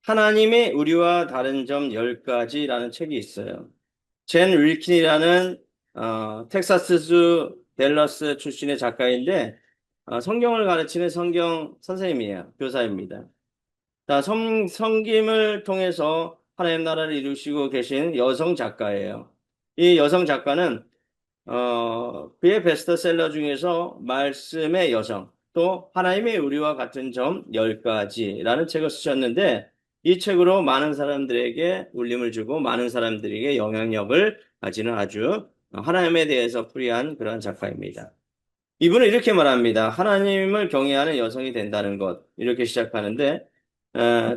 하나님의 우리와 다른 점 10가지라는 책이 있어요. 젠 윌킨이라는 텍사스주 댈러스 출신의 작가인데 성경을 가르치는 성경 선생님이에요. 교사입니다. 자, 성김을 통해서 하나님 나라를 이루시고 계신 여성 작가예요. 이 여성 작가는 그의 베스트셀러 중에서 말씀의 여성, 또 하나님의 우리와 같은 점 10가지라는 책을 쓰셨는데 이 책으로 많은 사람들에게 울림을 주고 많은 사람들에게 영향력을 가지는 아주 하나님에 대해서 풀이한 그런 작가입니다. 이분은 이렇게 말합니다. 하나님을 경외하는 여성이 된다는 것. 이렇게 시작하는데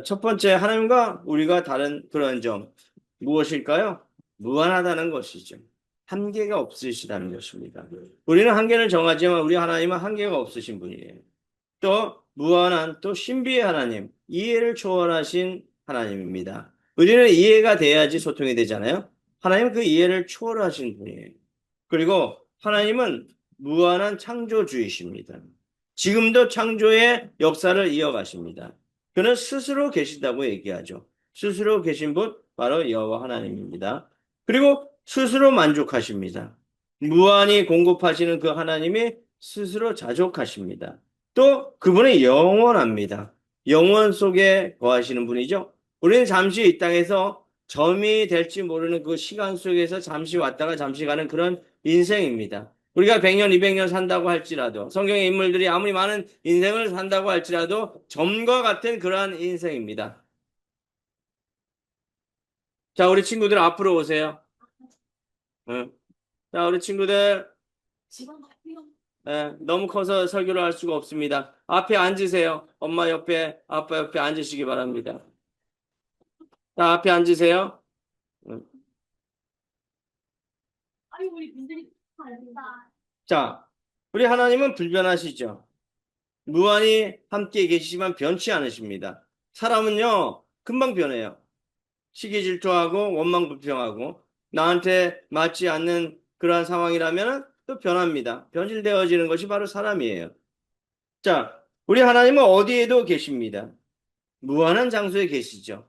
첫 번째 하나님과 우리가 다른 그런 점 무엇일까요? 무한하다는 것이죠. 한계가 없으시다는 것입니다. 우리는 한계를 정하지만 우리 하나님은 한계가 없으신 분이에요. 또 무한한 또 신비의 하나님, 이해를 초월하신 하나님입니다. 우리는 이해가 돼야지 소통이 되잖아요. 하나님은 그 이해를 초월하신 분이에요. 그리고 하나님은 무한한 창조주이십니다. 지금도 창조의 역사를 이어가십니다. 그는 스스로 계신다고 얘기하죠. 스스로 계신 분 바로 여호와 하나님입니다. 그리고 스스로 만족하십니다. 무한히 공급하시는 그 하나님이 스스로 자족하십니다. 또 그분은 영원합니다. 영원 속에 거하시는 분이죠. 우리는 잠시 이 땅에서 점이 될지 모르는 그 시간 속에서 잠시 왔다가 잠시 가는 그런 인생입니다. 우리가 100년, 200년 산다고 할지라도 성경의 인물들이 아무리 많은 인생을 산다고 할지라도 점과 같은 그러한 인생입니다. 자, 우리 친구들 앞으로 오세요. 응. 자, 우리 친구들 너무 커서 설교를 할 수가 없습니다. 앞에 앉으세요. 엄마 옆에, 아빠 옆에 앉으시기 바랍니다. 자, 앞에 앉으세요. 응. 자, 우리 하나님은 불변하시죠. 무한히 함께 계시지만 변치 않으십니다. 사람은요, 금방 변해요. 시기 질투하고 원망 불평하고 나한테 맞지 않는 그러한 상황이라면 또 변합니다. 변질되어지는 것이 바로 사람이에요. 자, 우리 하나님은 어디에도 계십니다. 무한한 장소에 계시죠.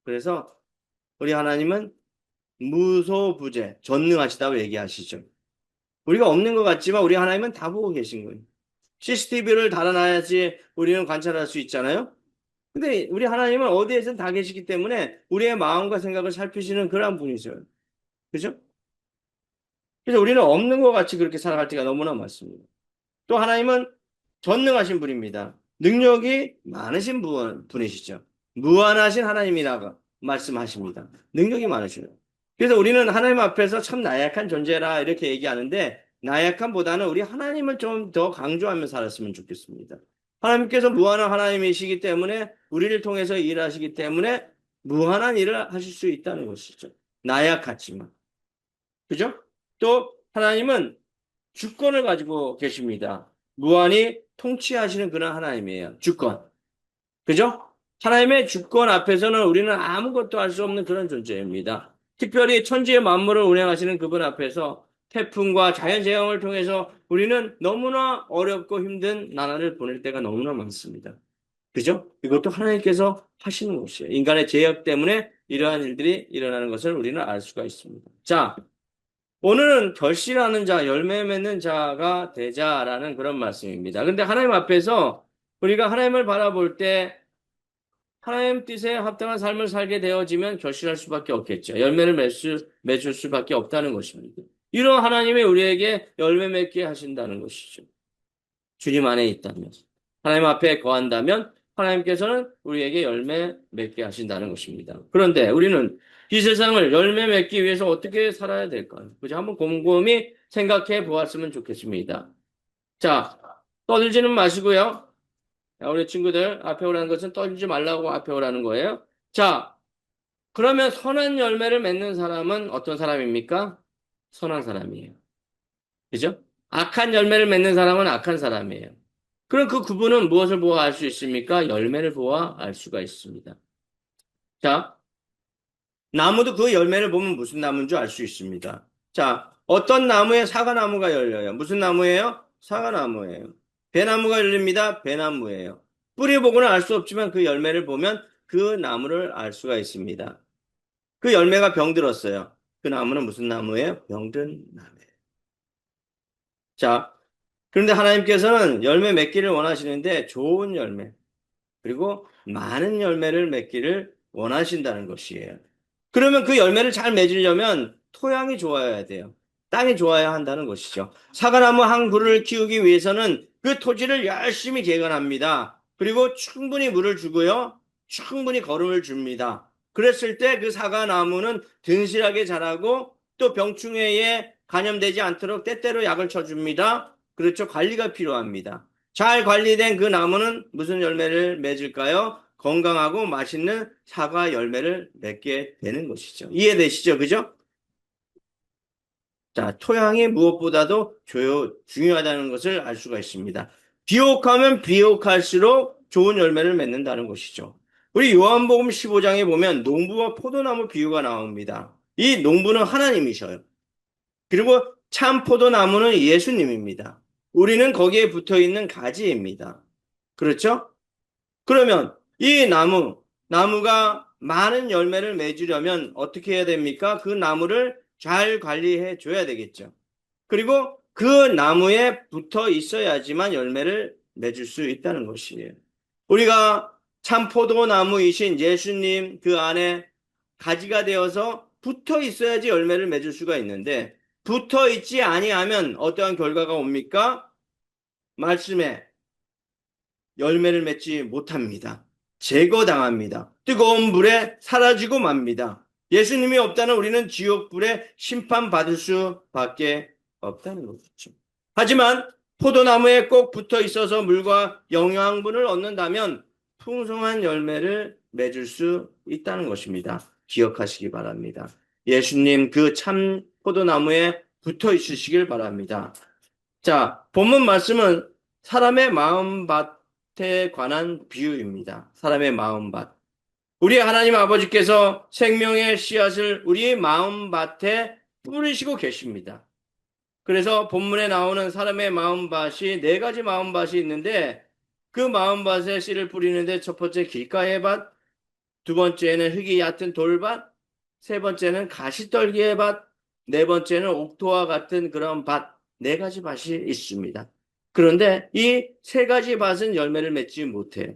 그래서 우리 하나님은 무소부재, 전능하시다고 얘기하시죠. 우리가 없는 것 같지만 우리 하나님은 다 보고 계신 거예요. CCTV를 달아놔야지 우리는 관찰할 수 있잖아요. 근데 우리 하나님은 어디에든 다 계시기 때문에 우리의 마음과 생각을 살피시는 그러한 분이죠. 그죠? 그래서 우리는 없는 것 같이 그렇게 살아갈 때가 너무나 많습니다. 또 하나님은 전능하신 분입니다. 능력이 많으신 분이시죠. 무한하신 하나님이라고 말씀하십니다. 능력이 많으시요. 그래서 우리는 하나님 앞에서 참 나약한 존재라 이렇게 얘기하는데 나약함보다는 우리 하나님을 좀 더 강조하며 살았으면 좋겠습니다. 하나님께서 무한한 하나님이시기 때문에 우리를 통해서 일하시기 때문에 무한한 일을 하실 수 있다는 것이죠. 나약하지만. 그죠? 또 하나님은 주권을 가지고 계십니다. 무한히 통치하시는 그런 하나님이에요. 주권. 그죠? 하나님의 주권 앞에서는 우리는 아무것도 할 수 없는 그런 존재입니다. 특별히 천지의 만물을 운행하시는 그분 앞에서 태풍과 자연재앙을 통해서 우리는 너무나 어렵고 힘든 나날을 보낼 때가 너무나 많습니다. 그죠? 이것도 하나님께서 하시는 것이에요. 인간의 죄악 때문에 이러한 일들이 일어나는 것을 우리는 알 수가 있습니다. 자, 오늘은 결실하는 자, 열매 맺는 자가 되자라는 그런 말씀입니다. 근데 하나님 앞에서 우리가 하나님을 바라볼 때 하나님 뜻에 합당한 삶을 살게 되어지면 결실할 수밖에 없겠죠. 열매를 맺을 수밖에 없다는 것입니다. 이런 하나님이 우리에게 열매 맺게 하신다는 것이죠. 주님 안에 있다면. 하나님 앞에 거한다면 하나님께서는 우리에게 열매 맺게 하신다는 것입니다. 그런데 우리는 이 세상을 열매 맺기 위해서 어떻게 살아야 될까요? 그죠? 한번 곰곰이 생각해 보았으면 좋겠습니다. 자, 떠들지는 마시고요. 자, 우리 친구들 앞에 오라는 것은 떨지 말라고 앞에 오라는 거예요. 자, 그러면 선한 열매를 맺는 사람은 어떤 사람입니까? 선한 사람이에요. 그죠? 악한 열매를 맺는 사람은 악한 사람이에요. 그럼 그 구분은 무엇을 보아 알 수 있습니까? 열매를 보아 알 수가 있습니다. 자, 나무도 그 열매를 보면 무슨 나무인 줄 알 수 있습니다. 자, 어떤 나무에 사과나무가 열려요. 무슨 나무예요? 사과나무예요. 배나무가 열립니다. 배나무예요. 뿌리 보고는 알 수 없지만 그 열매를 보면 그 나무를 알 수가 있습니다. 그 열매가 병들었어요. 그 나무는 무슨 나무예요? 병든 나무예요. 자, 그런데 하나님께서는 열매 맺기를 원하시는데 좋은 열매, 그리고 많은 열매를 맺기를 원하신다는 것이에요. 그러면 그 열매를 잘 맺으려면 토양이 좋아야 돼요. 땅이 좋아야 한다는 것이죠. 사과나무 한 그루를 키우기 위해서는 그 토지를 열심히 개간합니다. 그리고 충분히 물을 주고요. 충분히 거름을 줍니다. 그랬을 때 그 사과나무는 든실하게 자라고 또 병충해에 감염되지 않도록 때때로 약을 쳐줍니다. 그렇죠. 관리가 필요합니다. 잘 관리된 그 나무는 무슨 열매를 맺을까요? 건강하고 맛있는 사과 열매를 맺게 되는 것이죠. 이해되시죠? 그죠? 자, 토양이 무엇보다도 중요하다는 것을 알 수가 있습니다. 비옥하면 비옥할수록 좋은 열매를 맺는다는 것이죠. 우리 요한복음 15장에 보면 농부와 포도나무 비유가 나옵니다. 이 농부는 하나님이셔요. 그리고 참 포도나무는 예수님입니다. 우리는 거기에 붙어 있는 가지입니다. 그렇죠? 그러면 이 나무가 많은 열매를 맺으려면 어떻게 해야 됩니까? 그 나무를 잘 관리해 줘야 되겠죠. 그리고 그 나무에 붙어 있어야지만 열매를 맺을 수 있다는 것이에요. 우리가 참 포도나무이신 예수님 그 안에 가지가 되어서 붙어 있어야지 열매를 맺을 수가 있는데 붙어 있지 아니하면 어떠한 결과가 옵니까? 말씀에 열매를 맺지 못합니다. 제거당합니다. 뜨거운 불에 사라지고 맙니다. 예수님이 없다는 우리는 지옥불에 심판받을 수밖에 없다는 것이죠. 하지만 포도나무에 꼭 붙어 있어서 물과 영양분을 얻는다면 풍성한 열매를 맺을 수 있다는 것입니다. 기억하시기 바랍니다. 예수님 그 참 포도나무에 붙어 있으시길 바랍니다. 자, 본문 말씀은 사람의 마음밭에 관한 비유입니다. 사람의 마음밭. 우리 하나님 아버지께서 생명의 씨앗을 우리 마음밭에 뿌리시고 계십니다. 그래서 본문에 나오는 사람의 마음밭이 네 가지 마음밭이 있는데 그 마음밭에 씨를 뿌리는데 첫 번째 길가의 밭, 두 번째는 흙이 얕은 돌밭, 세 번째는 가시떨기의 밭, 네 번째는 옥토와 같은 그런 밭, 네 가지 밭이 있습니다. 그런데 이 세 가지 밭은 열매를 맺지 못해요.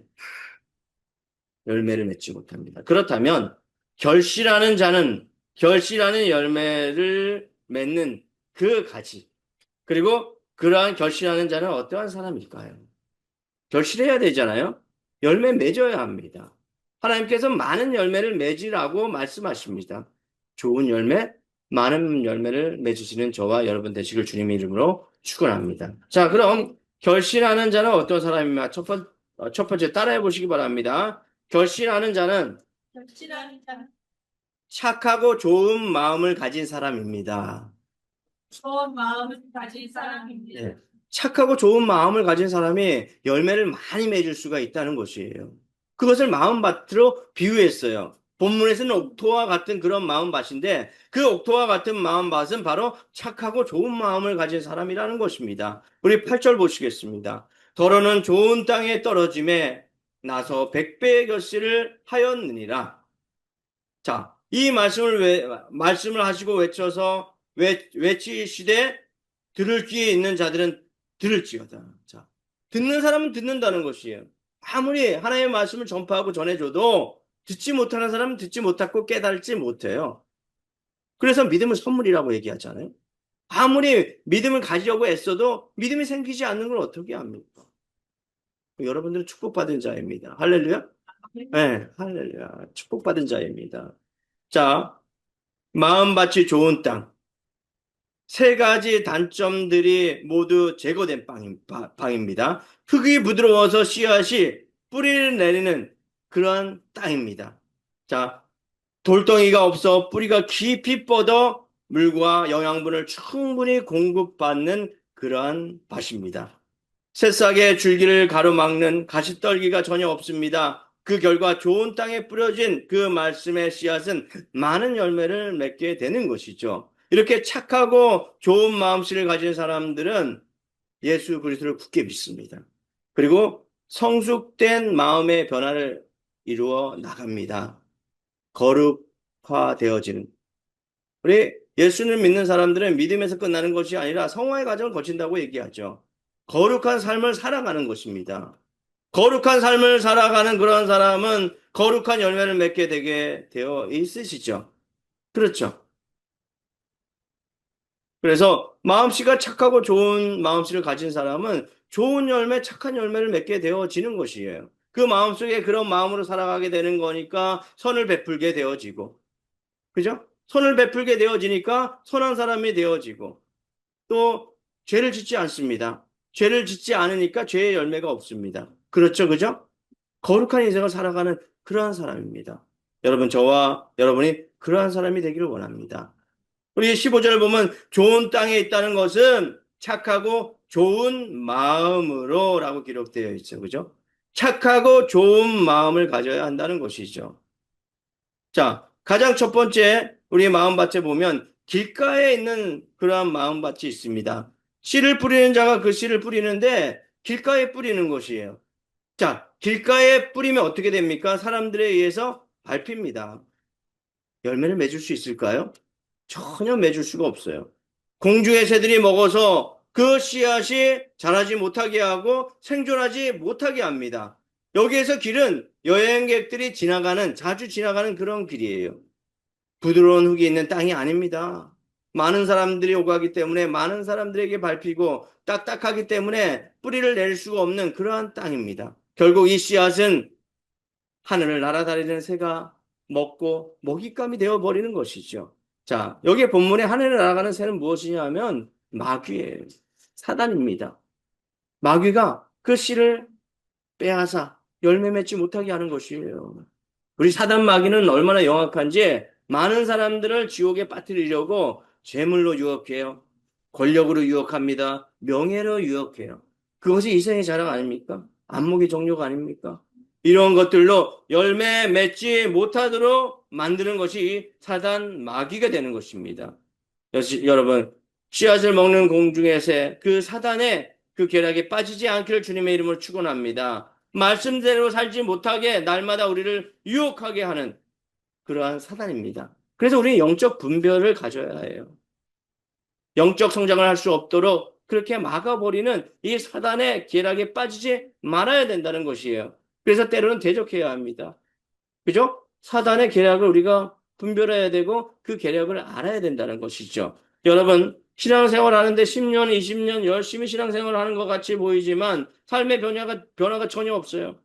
열매를 맺지 못합니다. 그렇다면 결실하는 열매를 맺는 그 가지, 그리고 그러한 결실하는 자는 어떠한 사람일까요? 결실해야 되잖아요. 열매 맺어야 합니다. 하나님께서 많은 열매를 맺으라고 말씀하십니다. 좋은 열매, 많은 열매를 맺으시는 저와 여러분 되시길 주님의 이름으로 축원합니다. 자, 그럼 결실하는 자는 어떤 사람입니까? 첫 번째 따라해 보시기 바랍니다. 결실하는 자는 결실하는 자는 착하고 좋은 마음을 가진 사람입니다. 좋은 마음을 가진 사람입니다. 네. 착하고 좋은 마음을 가진 사람이 열매를 많이 맺을 수가 있다는 것이에요. 그것을 마음밭으로 비유했어요. 본문에서는 옥토와 같은 그런 마음밭인데 그 옥토와 같은 마음밭은 바로 착하고 좋은 마음을 가진 사람이라는 것입니다. 우리 8절 보시겠습니다. 더러는 좋은 땅에 떨어짐에 나서 백배의 결실을 하였느니라. 자, 이 말씀을 하시고 외쳐서 외치시되 들을 귀에 있는 자들은 들을지어다. 자, 듣는 사람은 듣는다는 것이에요. 아무리 하나님의 말씀을 전파하고 전해줘도 듣지 못하는 사람은 듣지 못하고 깨달지 못해요. 그래서 믿음은 선물이라고 얘기하잖아요. 아무리 믿음을 가지려고 애써도 믿음이 생기지 않는 걸 어떻게 합니까? 여러분들은 축복받은 자입니다. 할렐루야? 네, 할렐루야. 축복받은 자입니다. 자, 마음밭이 좋은 땅. 세 가지 단점들이 모두 제거된 방입니다. 흙이 부드러워서 씨앗이 뿌리를 내리는 그런 땅입니다. 자, 돌덩이가 없어 뿌리가 깊이 뻗어 물과 영양분을 충분히 공급받는 그러한 밭입니다. 새싹의 줄기를 가로막는 가시떨기가 전혀 없습니다. 그 결과 좋은 땅에 뿌려진 그 말씀의 씨앗은 많은 열매를 맺게 되는 것이죠. 이렇게 착하고 좋은 마음씨를 가진 사람들은 예수 그리스도를 굳게 믿습니다. 그리고 성숙된 마음의 변화를 이루어 나갑니다. 거룩화되어지는. 우리 예수를 믿는 사람들은 믿음에서 끝나는 것이 아니라 성화의 과정을 거친다고 얘기하죠. 거룩한 삶을 살아가는 것입니다. 거룩한 삶을 살아가는 그런 사람은 거룩한 열매를 맺게 되게 되어 있으시죠. 그렇죠. 그래서 마음씨가 착하고 좋은 마음씨를 가진 사람은 좋은 열매, 착한 열매를 맺게 되어지는 것이에요. 그 마음속에 그런 마음으로 살아가게 되는 거니까 선을 베풀게 되어지고, 그죠? 선을 베풀게 되어지니까 선한 사람이 되어지고, 또 죄를 짓지 않습니다. 죄를 짓지 않으니까 죄의 열매가 없습니다. 그렇죠, 그죠? 거룩한 인생을 살아가는 그러한 사람입니다. 여러분, 저와 여러분이 그러한 사람이 되기를 원합니다. 우리 15절을 보면 좋은 땅에 있다는 것은 착하고 좋은 마음으로 라고 기록되어 있죠. 그죠? 착하고 좋은 마음을 가져야 한다는 것이죠. 자, 가장 첫 번째 우리 마음밭에 보면 길가에 있는 그러한 마음밭이 있습니다. 씨를 뿌리는 자가 그 씨를 뿌리는데 길가에 뿌리는 것이에요. 자, 길가에 뿌리면 어떻게 됩니까? 사람들에 의해서 밟힙니다. 열매를 맺을 수 있을까요? 전혀 맺을 수가 없어요. 공중의 새들이 먹어서 그 씨앗이 자라지 못하게 하고 생존하지 못하게 합니다. 여기에서 길은 여행객들이 지나가는, 자주 지나가는 그런 길이에요. 부드러운 흙이 있는 땅이 아닙니다. 많은 사람들이 오가기 때문에 많은 사람들에게 밟히고 딱딱하기 때문에 뿌리를 낼 수가 없는 그러한 땅입니다. 결국 이 씨앗은 하늘을 날아다니는 새가 먹고 먹잇감이 되어버리는 것이죠. 자, 여기 본문에 하늘을 날아가는 새는 무엇이냐 하면 마귀예요. 사단입니다. 마귀가 그 씨를 빼앗아 열매 맺지 못하게 하는 것이에요. 우리 사단 마귀는 얼마나 영악한지 많은 사람들을 지옥에 빠뜨리려고 재물로 유혹해요. 권력으로 유혹합니다. 명예로 유혹해요. 그것이 이생의 자랑 아닙니까? 안목의 종료가 아닙니까? 이런 것들로 열매 맺지 못하도록 만드는 것이 사단 마귀가 되는 것입니다. 여러분, 씨앗을 먹는 공중의 새, 그 사단의 그 계략에 빠지지 않기를 주님의 이름으로 축원합니다. 말씀대로 살지 못하게 날마다 우리를 유혹하게 하는 그러한 사단입니다. 그래서 우리는 영적 분별을 가져야 해요. 영적 성장을 할 수 없도록 그렇게 막아버리는 이 사단의 계략에 빠지지 말아야 된다는 것이에요. 그래서 때로는 대적해야 합니다. 그죠? 사단의 계략을 우리가 분별해야 되고 그 계략을 알아야 된다는 것이죠. 여러분, 신앙생활 하는데 10년, 20년 열심히 신앙생활 하는 것 같이 보이지만 삶의 변화가 전혀 없어요.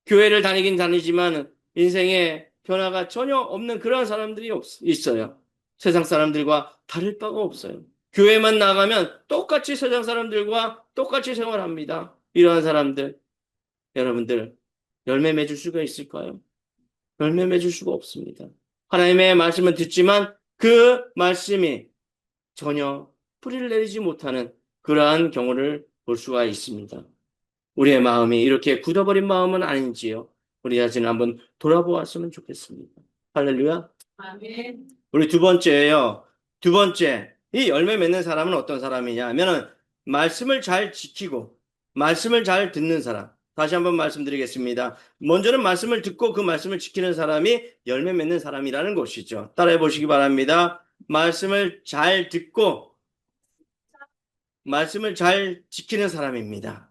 교회를 다니긴 다니지만 인생에 변화가 전혀 없는 그런 사람들이 있어요. 세상 사람들과 다를 바가 없어요. 교회만 나가면 똑같이 세상 사람들과 똑같이 생활합니다. 이러한 사람들, 여러분들 열매 맺을 수가 있을까요? 열매 맺을 수가 없습니다. 하나님의 말씀을 듣지만 그 말씀이 전혀 뿌리를 내리지 못하는 그러한 경우를 볼 수가 있습니다. 우리의 마음이 이렇게 굳어버린 마음은 아닌지요? 우리 자신을 한번 돌아보았으면 좋겠습니다. 할렐루야. 아멘. 우리 두 번째예요. 두 번째, 이 열매 맺는 사람은 어떤 사람이냐 하면은 말씀을 잘 지키고 말씀을 잘 듣는 사람. 다시 한번 말씀드리겠습니다. 먼저는 말씀을 듣고 그 말씀을 지키는 사람이 열매 맺는 사람이라는 것이죠. 따라해 보시기 바랍니다. 말씀을 잘 듣고 말씀을 잘 지키는 사람입니다.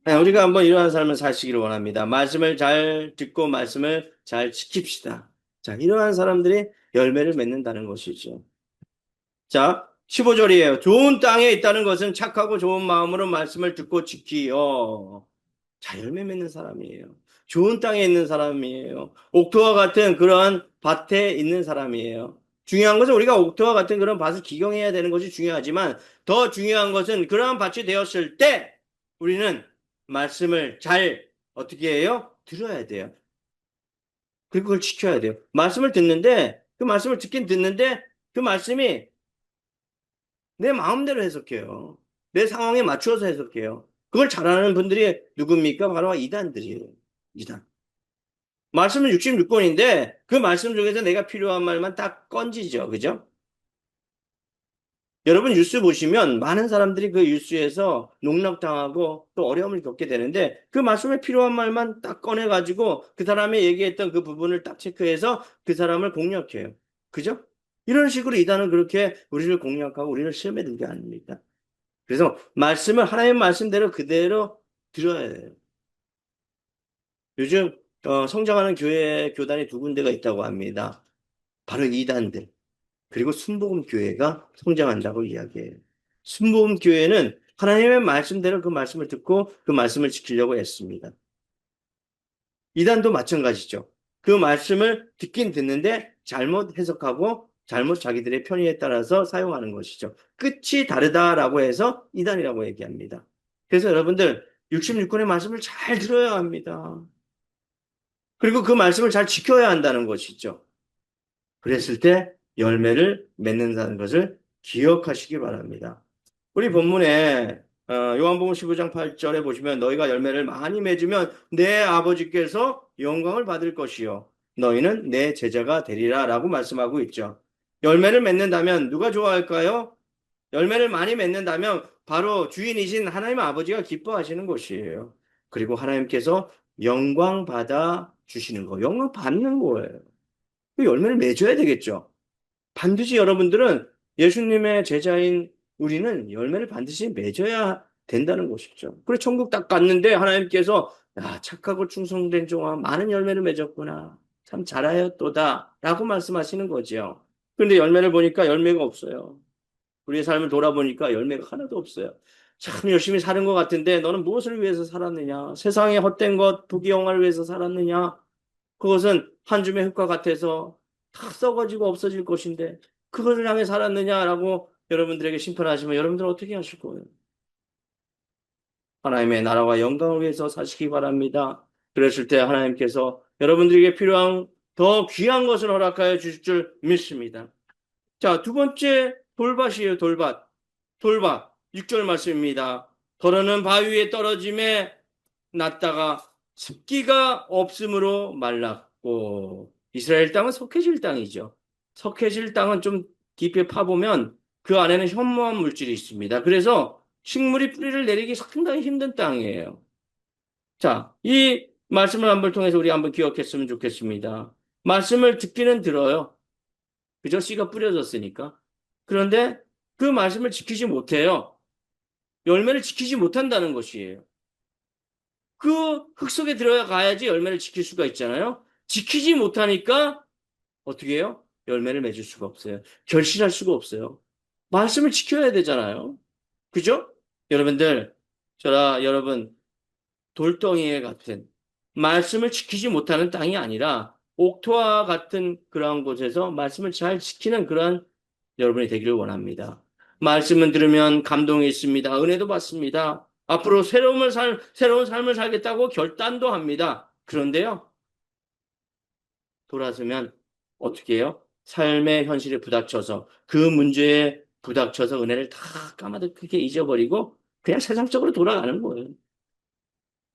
네, 우리가 한번 이러한 삶을 사시기를 원합니다. 말씀을 잘 듣고 말씀을 잘 지킵시다. 자, 이러한 사람들이 열매를 맺는다는 것이죠. 자, 15절이에요. 좋은 땅에 있다는 것은 착하고 좋은 마음으로 말씀을 듣고 지키요. 자, 열매 맺는 사람이에요. 좋은 땅에 있는 사람이에요. 옥토와 같은 그러한 밭에 있는 사람이에요. 중요한 것은 우리가 옥토와 같은 그런 밭을 기경해야 되는 것이 중요하지만 더 중요한 것은 그러한 밭이 되었을 때 우리는 말씀을 잘 어떻게 해요? 들어야 돼요. 그리고 그걸 지켜야 돼요. 말씀을 듣는데 그 말씀을 듣긴 듣는데 그 말씀이 내 마음대로 해석해요. 내 상황에 맞추어서 해석해요. 그걸 잘하는 분들이 누굽니까? 바로 이단들이에요. 이단. 말씀은 66권인데 그 말씀 중에서 내가 필요한 말만 딱 건지죠. 그죠? 여러분 뉴스 보시면 많은 사람들이 그 뉴스에서 농락당하고 또 어려움을 겪게 되는데 그 말씀에 필요한 말만 딱 꺼내가지고 그 사람이 얘기했던 그 부분을 딱 체크해서 그 사람을 공략해요. 그죠? 이런 식으로 이단은 그렇게 우리를 공략하고 우리를 시험에 들게 합니다. 그래서 말씀을 하나님 말씀대로 그대로 들어야 돼요. 요즘 성장하는 교회 교단이 두 군데가 있다고 합니다. 바로 이단들. 그리고 순복음 교회가 성장한다고 이야기해요. 순복음 교회는 하나님의 말씀대로 그 말씀을 듣고 그 말씀을 지키려고 했습니다. 이단도 마찬가지죠. 그 말씀을 듣긴 듣는데 잘못 해석하고 잘못 자기들의 편의에 따라서 사용하는 것이죠. 끝이 다르다라고 해서 이단이라고 얘기합니다. 그래서 여러분들 66권의 말씀을 잘 들어야 합니다. 그리고 그 말씀을 잘 지켜야 한다는 것이죠. 그랬을 때 열매를 맺는다는 것을 기억하시기 바랍니다. 우리 본문에 요한복음 15장 8절에 보시면 너희가 열매를 많이 맺으면 내 아버지께서 영광을 받을 것이요 너희는 내 제자가 되리라 라고 말씀하고 있죠. 열매를 맺는다면 누가 좋아할까요? 열매를 많이 맺는다면 바로 주인이신 하나님 아버지가 기뻐하시는 것이에요. 그리고 하나님께서 영광 받아 주시는 거, 영광 받는 거예요. 그 열매를 맺어야 되겠죠. 반드시 여러분들은 예수님의 제자인 우리는 열매를 반드시 맺어야 된다는 것이죠. 그래 천국 딱 갔는데 하나님께서 야, 착하고 충성된 종아 많은 열매를 맺었구나. 참 잘하였도다 라고 말씀하시는 거죠. 그런데 열매를 보니까 열매가 없어요. 우리의 삶을 돌아보니까 열매가 하나도 없어요. 참 열심히 사는 것 같은데 너는 무엇을 위해서 살았느냐? 세상의 헛된 것, 부귀영화를 위해서 살았느냐? 그것은 한 줌의 흙과 같아서 다 썩어지고 없어질 것인데 그것을 향해 살았느냐라고 여러분들에게 심판하시면 여러분들은 어떻게 하실 거예요? 하나님의 나라와 영광을 위해서 사시기 바랍니다. 그랬을 때 하나님께서 여러분들에게 필요한 더 귀한 것을 허락하여 주실 줄 믿습니다. 자, 두 번째 돌밭이에요. 돌밭. 돌밭. 6절 말씀입니다. 더러는 바위에 떨어짐에 났다가 습기가 없으므로 말랐고 이스라엘 땅은 석회질 땅이죠. 석회질 땅은 좀 깊이 파보면 그 안에는 현무암 물질이 있습니다. 그래서 식물이 뿌리를 내리기 상당히 힘든 땅이에요. 자, 이 말씀을 한번 통해서 우리 한번 기억했으면 좋겠습니다. 말씀을 듣기는 들어요. 그저 씨가 뿌려졌으니까. 그런데 그 말씀을 지키지 못해요. 열매를 지키지 못한다는 것이에요. 그 흙 속에 들어가야지 열매를 지킬 수가 있잖아요. 지키지 못하니까 어떻게 해요? 열매를 맺을 수가 없어요. 결실할 수가 없어요. 말씀을 지켜야 되잖아요. 그죠? 여러분들, 여러분, 돌덩이에 같은 말씀을 지키지 못하는 땅이 아니라 옥토와 같은 그러한 곳에서 말씀을 잘 지키는 그러한 여러분이 되기를 원합니다. 말씀을 들으면 감동이 있습니다. 은혜도 받습니다. 앞으로 새로운 삶을 살겠다고 결단도 합니다. 그런데요, 돌아서면 어떻게 해요? 삶의 현실에 부닥쳐서 그 문제에 부닥쳐서 은혜를 다 까마득하게 잊어버리고 그냥 세상적으로 돌아가는 거예요.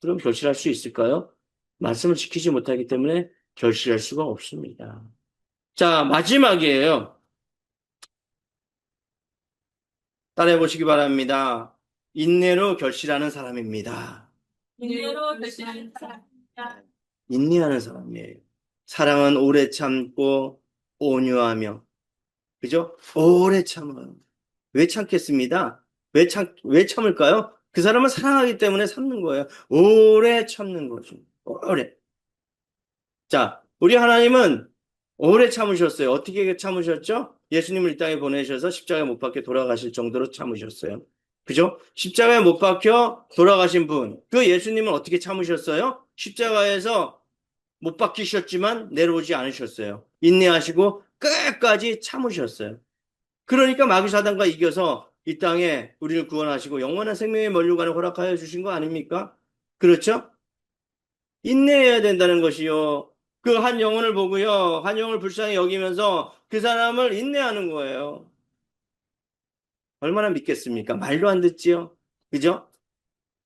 그럼 결실할 수 있을까요? 말씀을 지키지 못하기 때문에 결실할 수가 없습니다. 자, 마지막이에요. 따라해 보시기 바랍니다. 인내로 결실하는 사람입니다. 인내로 결실하는 사람입니다. 인내하는 사람이에요. 사랑은 오래 참고 온유하며, 그죠? 오래 참아요. 왜 참겠습니다? 왜 참을까요? 그 사람을 사랑하기 때문에 참는 거예요. 오래 참는 거죠. 오래. 자, 우리 하나님은 오래 참으셨어요. 어떻게 참으셨죠? 예수님을 이 땅에 보내셔서 십자가에 못 박혀 돌아가실 정도로 참으셨어요. 그죠? 십자가에 못 박혀 돌아가신 분, 그 예수님은 어떻게 참으셨어요? 십자가에서 못 박히셨지만 내려오지 않으셨어요. 인내하시고 끝까지 참으셨어요. 그러니까 마귀 사단과 이겨서 이 땅에 우리를 구원하시고 영원한 생명의 면류관을 허락하여 주신 거 아닙니까? 그렇죠? 인내해야 된다는 것이요. 그 한 영혼을 보고요. 한 영혼을 불쌍히 여기면서 그 사람을 인내하는 거예요. 얼마나 믿겠습니까? 말도 안 듣지요. 그죠?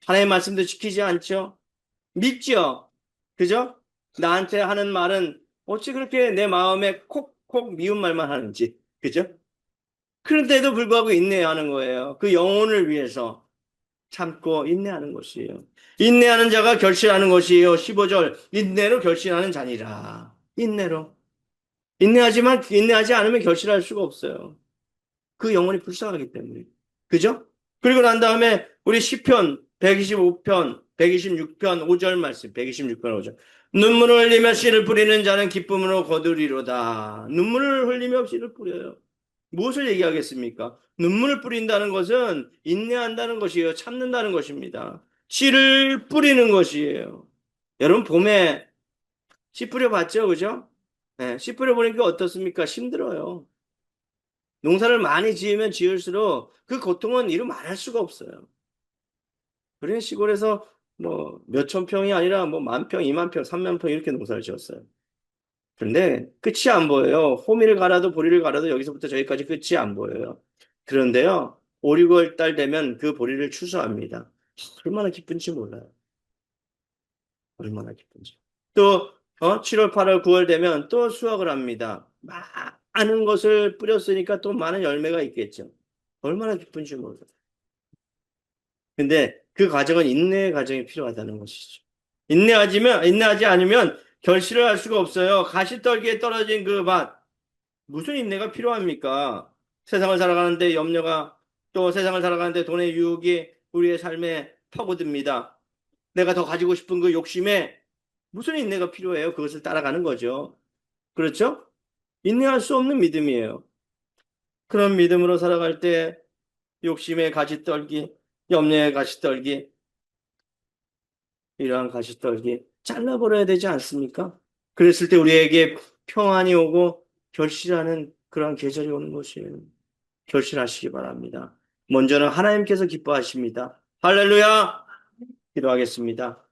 하나님의 말씀도 지키지 않죠. 믿죠. 그죠? 나한테 하는 말은 어찌 그렇게 내 마음에 콕콕 미운 말만 하는지. 그죠? 그런데도 불구하고 인내하는 거예요. 그 영혼을 위해서 참고 인내하는 것이에요. 인내하는 자가 결실하는 것이에요. 15절. 인내로 결실하는 자니라. 인내로. 인내하지 않으면 결실할 수가 없어요. 그 영혼이 불쌍하기 때문에. 그죠? 그리고 난 다음에 우리 시편 125편, 126편 5절 말씀, 126편 5절. 눈물을 흘리며 씨를 뿌리는 자는 기쁨으로 거두리로다. 눈물을 흘리며 씨를 뿌려요. 무엇을 얘기하겠습니까? 눈물을 뿌린다는 것은 인내한다는 것이에요. 참는다는 것입니다. 씨를 뿌리는 것이에요. 여러분 봄에 씨 뿌려봤죠? 그죠? 네, 씨 뿌려보니까 어떻습니까? 힘들어요. 농사를 많이 지으면 지을수록 그 고통은 이루 말할 수가 없어요. 그래 시골에서 뭐 몇천 평이 아니라 뭐 만 평, 이만 평, 삼만 평 이렇게 농사를 지었어요. 그런데 끝이 안 보여요. 호미를 갈아도 보리를 갈아도 여기서부터 저기까지 끝이 안 보여요. 그런데요, 5, 6월 달 되면 그 보리를 추수합니다. 얼마나 기쁜지 몰라요. 얼마나 기쁜지. 또 7월, 8월, 9월 되면 또 수확을 합니다. 많은 것을 뿌렸으니까 또 많은 열매가 있겠죠. 얼마나 기쁜지 몰라요. 근데 그 과정은 인내의 과정이 필요하다는 것이죠. 인내하지 않으면 결실을 할 수가 없어요. 가시떨기에 떨어진 그 밭, 무슨 인내가 필요합니까? 세상을 살아가는데 염려가, 또 세상을 살아가는데 돈의 유혹이 우리의 삶에 파고듭니다. 내가 더 가지고 싶은 그 욕심에 무슨 인내가 필요해요? 그것을 따라가는 거죠. 그렇죠? 인내할 수 없는 믿음이에요. 그런 믿음으로 살아갈 때 욕심의 가시떨기, 염려의 가시떨기, 이러한 가시떨기 잘라버려야 되지 않습니까? 그랬을 때 우리에게 평안이 오고 결실하는 그러한 계절이 오는 것이에요. 결실하시기 바랍니다. 먼저는 하나님께서 기뻐하십니다. 할렐루야! 기도하겠습니다.